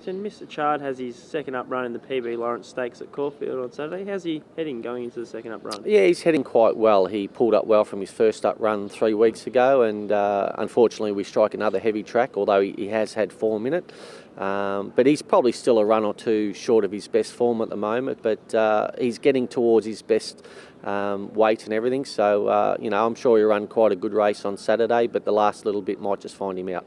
And Mr. Chard has his second up run in the PB Lawrence Stakes at Caulfield on Saturday. How's he heading going into the second up run? Yeah, he's heading quite well. He pulled up well from his first up run 3 weeks ago, and unfortunately we strike another heavy track, although he has had form in it. But he's probably still a run or two short of his best form at the moment, but he's getting towards his best weight and everything. So, I'm sure he'll run quite a good race on Saturday, but the last little bit might just find him out.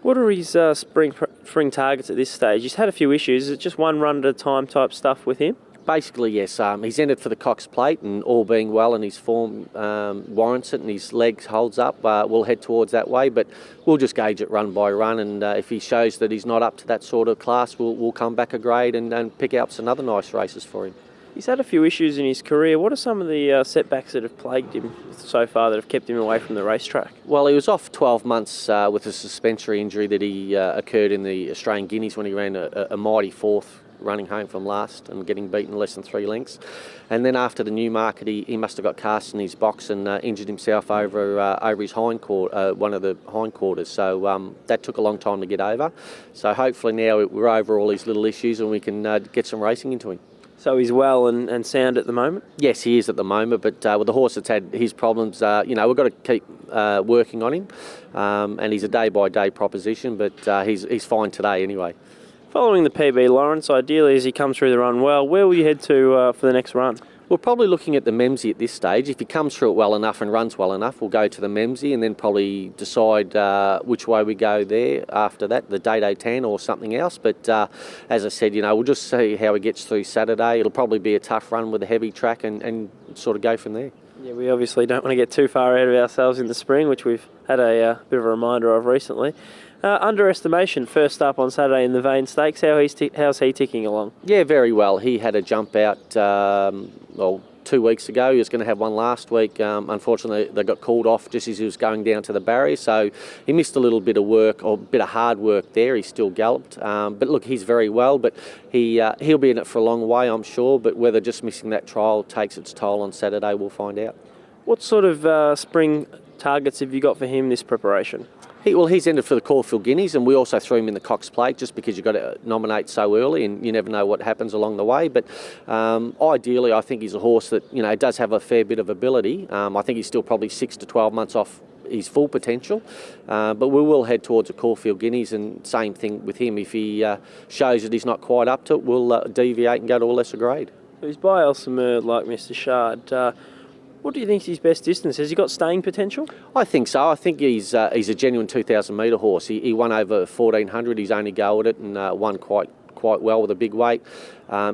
What are his spring targets at this stage? He's had a few issues. Is it just one run at a time type stuff with him? Basically, yes. He's entered for the Cox Plate, and all being well and his form warrants it and his legs holds up, we'll head towards that way. But we'll just gauge it run by run, and if he shows that he's not up to that sort of class, we'll come back a grade and pick out some other nice races for him. He's had a few issues in his career. What are some of the setbacks that have plagued him so far that have kept him away from the racetrack? Well, he was off 12 months with a suspensory injury that he occurred in the Australian Guineas when he ran a mighty fourth, running home from last and getting beaten less than 3 lengths. And then after the Newmarket, he must have got cast in his box and injured himself over his one of the hindquarters. So that took a long time to get over. So hopefully now we're over all these little issues and we can get some racing into him. So he's well and sound at the moment? Yes, he is at the moment, but with the horse that's had his problems, we've got to keep working on him. And he's a day-by-day proposition, but he's fine today anyway. Following the PB Lawrence, ideally as he comes through the run well, where will you head to for the next run? We're probably looking at the Memsey at this stage. If he comes through it well enough and runs well enough, we'll go to the Memsey and then probably decide which way we go there after that, the Day 10 or something else. But as I said, we'll just see how he gets through Saturday. It'll probably be a tough run with a heavy track and sort of go from there. Yeah, we obviously don't want to get too far ahead of ourselves in the spring, which we've had a bit of a reminder of recently. Underestimation, first up on Saturday in the Vane Stakes. How's he ticking along? Yeah, very well. He had a jump out 2 weeks ago. He was going to have one last week. Unfortunately, they got called off just as he was going down to the barrier. So he missed a little bit of work, or a bit of hard work there. He still galloped. But look, he's very well. But he'll be in it for a long way, I'm sure. But whether just missing that trial takes its toll on Saturday, we'll find out. What sort of spring targets have you got for him this preparation? He's entered for the Caulfield Guineas, and we also threw him in the Cox Plate just because you've got to nominate so early and you never know what happens along the way. But ideally, I think he's a horse that does have a fair bit of ability. I think he's still probably 6 to 12 months off his full potential, but we will head towards the Caulfield Guineas, and same thing with him. If he shows that he's not quite up to it, we'll deviate and go to a lesser grade. He's by Elsamerd like Mr. Chard. What do you think is his best distance? Has he got staying potential? I think so. I think he's a genuine 2,000 metre horse. He won over 1,400. He's only go at it and won quite well with a big weight.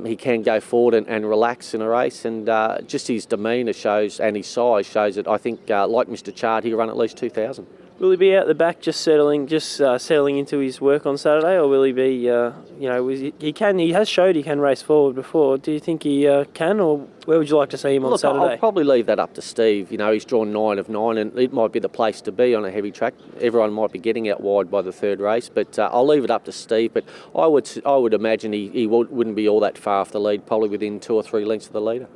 He can go forward and relax in a race, and just his demeanour shows and his size shows that I think, like Mr. Chard, he'll run at least 2,000. Will he be out the back just settling into his work on Saturday, or will he be, he has showed he can race forward before. Do you think he can, or where would you like to see him on Saturday? I'll probably leave that up to Steve. He's drawn 9 of 9, and it might be the place to be on a heavy track. Everyone might be getting out wide by the third race, but I'll leave it up to Steve. But I would imagine he wouldn't be all that far off the lead, probably within 2 or 3 lengths of the leader.